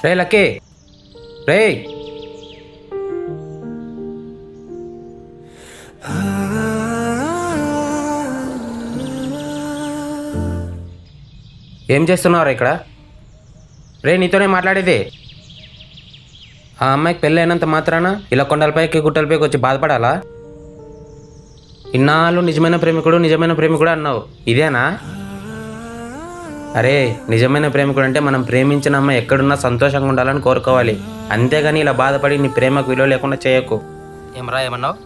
రే lucky, రే ఏం చేస్తున్నావురా ఇక్కడ? రే నీతోనే మాట్లాడేది. ఆ అమ్మాయికి పెళ్ళి అయినంత మాత్రాన ఇలా కొండలపైకి గుట్టలపైకి వచ్చి బాధపడాలా? ఇన్నాళ్ళు నిజమైన ప్రేమికుడు అన్నావు, ఇదేనా? అరే, నిజమైన ప్రేమికుడు అంటే మనం ప్రేమించిన అమ్మాయి ఎక్కడున్నా సంతోషంగా ఉండాలని కోరుకోవాలి, అంతేగాని ఇలా బాధపడి నీ ప్రేమకు విలువ లేకుండా చేయకు. ఏమరా ఏమన్నావు?